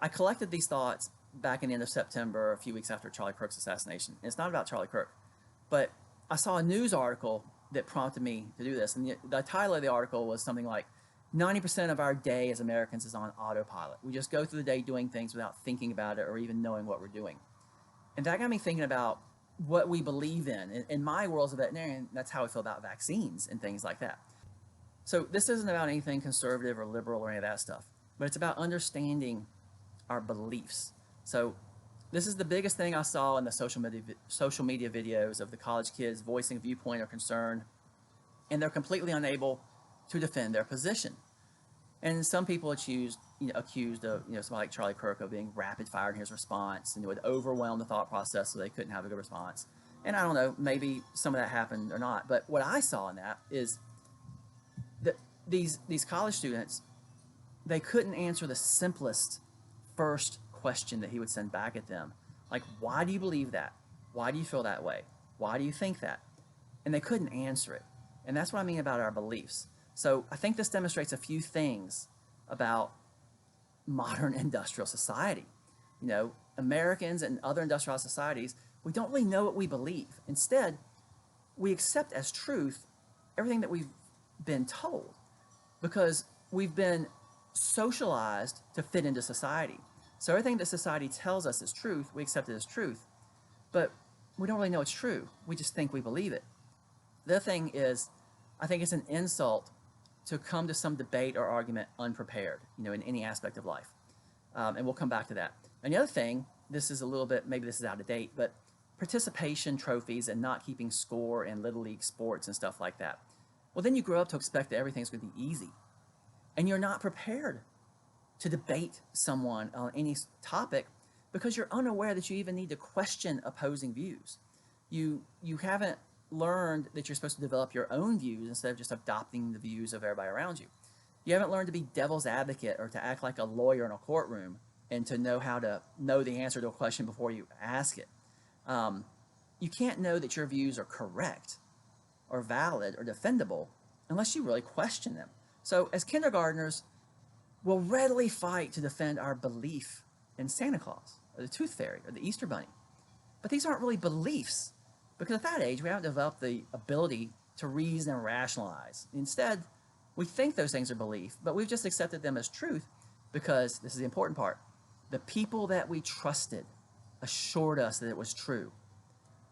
I collected these thoughts back in the end of September, a few weeks after Charlie Kirk's assassination. And it's not about Charlie Kirk, but I saw a news article that prompted me to do this. And the title of the article was something like 90% of our day as Americans is on autopilot. We just go through the day doing things without thinking about it or even knowing what we're doing. And that got me thinking about what we believe in. In my world as a veterinarian, that's how I feel about vaccines and things like that. So this isn't about anything conservative or liberal or any of that stuff, but it's about understanding our beliefs. So this is the biggest thing I saw in the social media videos of the college kids voicing a viewpoint or concern, and they're completely unable to defend their position. And some people accused of somebody like Charlie Kirk of being rapid fire in his response, and it would overwhelm the thought process so they couldn't have a good response. And I don't know, maybe some of that happened or not. But what I saw in that is that these college students, they couldn't answer the simplest first question that he would send back at them. Like, why do you believe that? Why do you feel that way? Why do you think that? And they couldn't answer it. And that's what I mean about our beliefs. So I think this demonstrates a few things about modern industrial society. Americans and other industrialized societies, we don't really know what we believe. Instead, we accept as truth everything that we've been told because we've been socialized to fit into society. So everything that society tells us is truth, we accept it as truth, but we don't really know it's true. We just think we believe it. The other thing is, I think it's an insult to come to some debate or argument unprepared, in any aspect of life. And we'll come back to that. And the other thing, this is a little bit, maybe this is out of date, but participation trophies and not keeping score in Little League sports and stuff like that. Well, then you grow up to expect that everything's going to be easy. And you're not prepared to debate someone on any topic because you're unaware that you even need to question opposing views. You haven't learned that you're supposed to develop your own views instead of just adopting the views of everybody around you. You haven't learned to be devil's advocate or to act like a lawyer in a courtroom and to know how to know the answer to a question before you ask it. You can't know that your views are correct or valid or defendable unless you really question them. So as kindergartners, we'll readily fight to defend our belief in Santa Claus or the Tooth Fairy or the Easter Bunny. But these aren't really beliefs because at that age, we haven't developed the ability to reason and rationalize. Instead, we think those things are belief, but we've just accepted them as truth because, this is the important part, the people that we trusted assured us that it was true.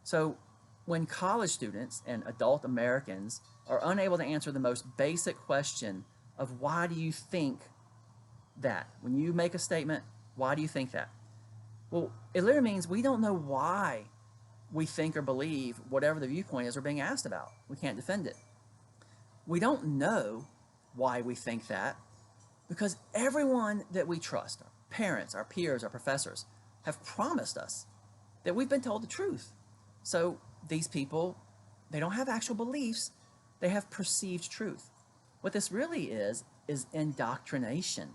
So when college students and adult Americans are unable to answer the most basic question of why do you think that? When you make a statement, why do you think that? Well, it literally means we don't know why we think or believe whatever the viewpoint is we're being asked about. We can't defend it. We don't know why we think that because everyone that we trust, our parents, our peers, our professors, have promised us that we've been told the truth. So these people, they don't have actual beliefs, they have perceived truth. What this really is indoctrination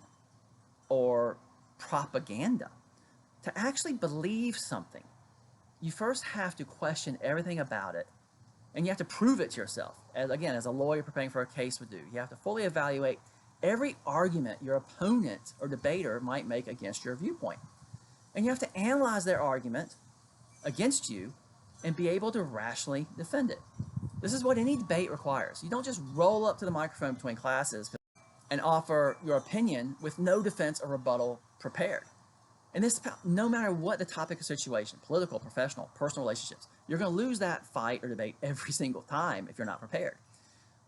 or propaganda. To actually believe something, you first have to question everything about it, and you have to prove it to yourself. As a lawyer preparing for a case would do. You have to fully evaluate every argument your opponent or debater might make against your viewpoint. And you have to analyze their argument against you and be able to rationally defend it. This is what any debate requires. You don't just roll up to the microphone between classes and offer your opinion with no defense or rebuttal prepared. And this, no matter what the topic or situation, political, professional, personal relationships, you're going to lose that fight or debate every single time if you're not prepared.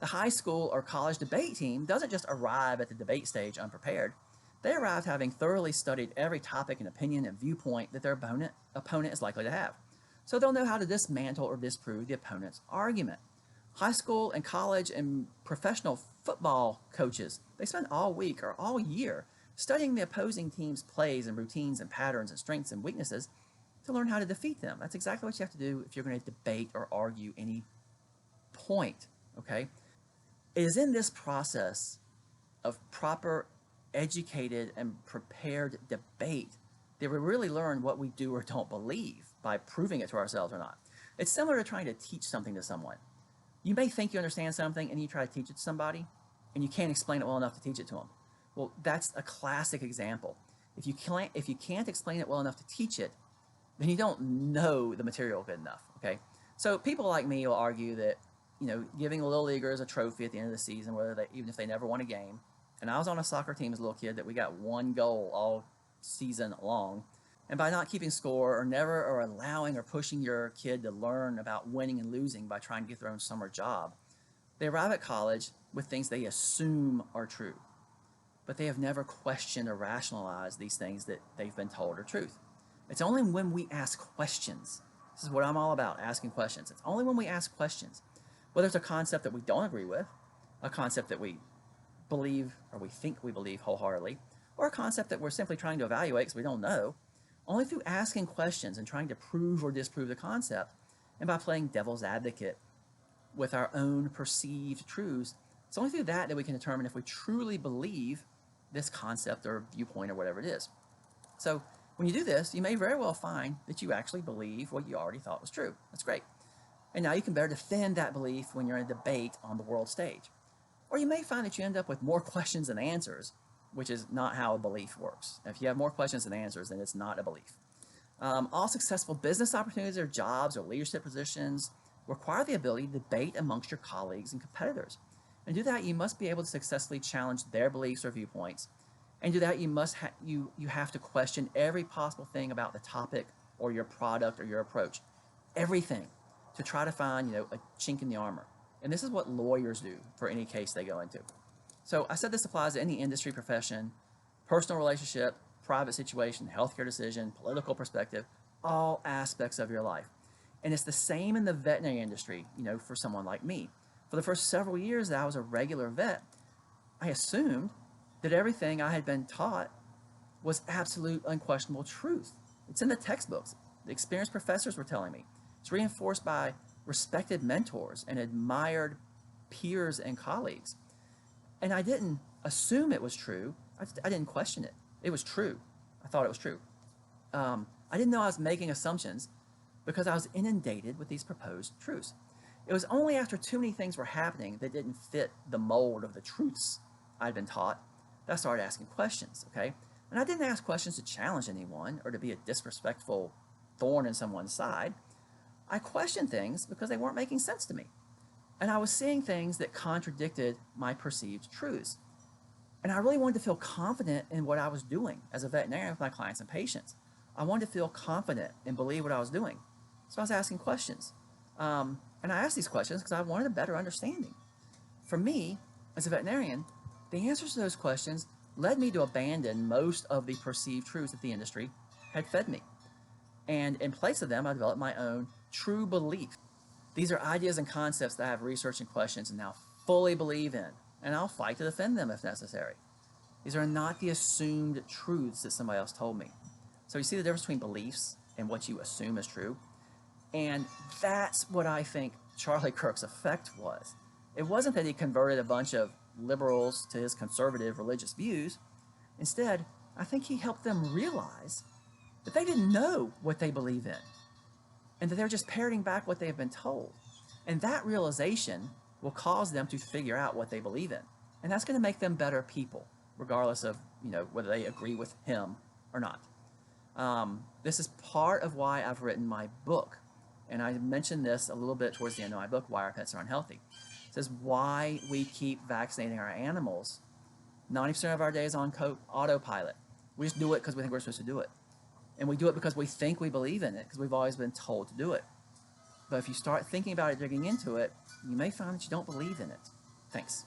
The high school or college debate team doesn't just arrive at the debate stage unprepared. They arrive having thoroughly studied every topic and opinion and viewpoint that their opponent is likely to have. So they'll know how to dismantle or disprove the opponent's argument. High school and college and professional football coaches, they spend all week or all year studying the opposing team's plays and routines and patterns and strengths and weaknesses to learn how to defeat them. That's exactly what you have to do if you're going to debate or argue any point, okay? It is in this process of proper, educated, and prepared debate that we really learn what we do or don't believe by proving it to ourselves or not. It's similar to trying to teach something to someone. You may think you understand something and you try to teach it to somebody and you can't explain it well enough to teach it to them. Well, that's a classic example. If you can't explain it well enough to teach it, then you don't know the material good enough. Okay, so people like me will argue that giving little leaguers a trophy at the end of the season, even if they never won a game. And I was on a soccer team as a little kid that we got one goal all season long. And by not keeping score or allowing or pushing your kid to learn about winning and losing by trying to get their own summer job, they arrive at college with things they assume are true. But they have never questioned or rationalized these things that they've been told are truth. It's only when we ask questions. This is what I'm all about, asking questions. It's only when we ask questions, whether it's a concept that we don't agree with, a concept that we believe or we think we believe wholeheartedly, or a concept that we're simply trying to evaluate because we don't know, only through asking questions and trying to prove or disprove the concept, and by playing devil's advocate with our own perceived truths, it's only through that we can determine if we truly believe this concept or viewpoint or whatever it is. So when you do this, you may very well find that you actually believe what you already thought was true. That's great. And now you can better defend that belief when you're in a debate on the world stage. Or you may find that you end up with more questions than answers, which is not how a belief works. If you have more questions than answers, then it's not a belief. All successful business opportunities or jobs or leadership positions require the ability to debate amongst your colleagues and competitors. And to do that, you must be able to successfully challenge their beliefs or viewpoints. And to do that, you have to question every possible thing about the topic or your product or your approach. Everything, to try to find a chink in the armor. And this is what lawyers do for any case they go into. So I said this applies to any industry, profession, personal relationship, private situation, healthcare decision, political perspective, all aspects of your life. And it's the same in the veterinary industry, for someone like me. For the first several years that I was a regular vet, I assumed that everything I had been taught was absolute, unquestionable truth. It's in the textbooks. The experienced professors were telling me. It's reinforced by respected mentors and admired peers and colleagues. And I didn't assume it was true. I didn't question it. It was true. I thought it was true. I didn't know I was making assumptions because I was inundated with these proposed truths. It was only after too many things were happening that didn't fit the mold of the truths I'd been taught that I started asking questions, okay? And I didn't ask questions to challenge anyone or to be a disrespectful thorn in someone's side. I questioned things because they weren't making sense to me. And I was seeing things that contradicted my perceived truths. And I really wanted to feel confident in what I was doing as a veterinarian with my clients and patients. I wanted to feel confident and believe what I was doing. So I was asking questions. And I asked these questions because I wanted a better understanding. For me, as a veterinarian, the answers to those questions led me to abandon most of the perceived truths that the industry had fed me. And in place of them, I developed my own true belief. These are ideas and concepts that I have researched and questions and now fully believe in, and I'll fight to defend them if necessary. These are not the assumed truths that somebody else told me. So you see the difference between beliefs and what you assume is true? And that's what I think Charlie Kirk's effect was. It wasn't that he converted a bunch of liberals to his conservative religious views. Instead, I think he helped them realize that they didn't know what they believe in, and that they're just parroting back what they have been told. And that realization will cause them to figure out what they believe in. And that's going to make them better people, regardless of whether they agree with him or not. This is part of why I've written my book. And I mentioned this a little bit towards the end of my book, Why Our Pets Are Unhealthy. It says why we keep vaccinating our animals. 90% of our day is on autopilot. We just do it because we think we're supposed to do it. And we do it because we think we believe in it, because we've always been told to do it. But if you start thinking about it, digging into it, you may find that you don't believe in it. Thanks.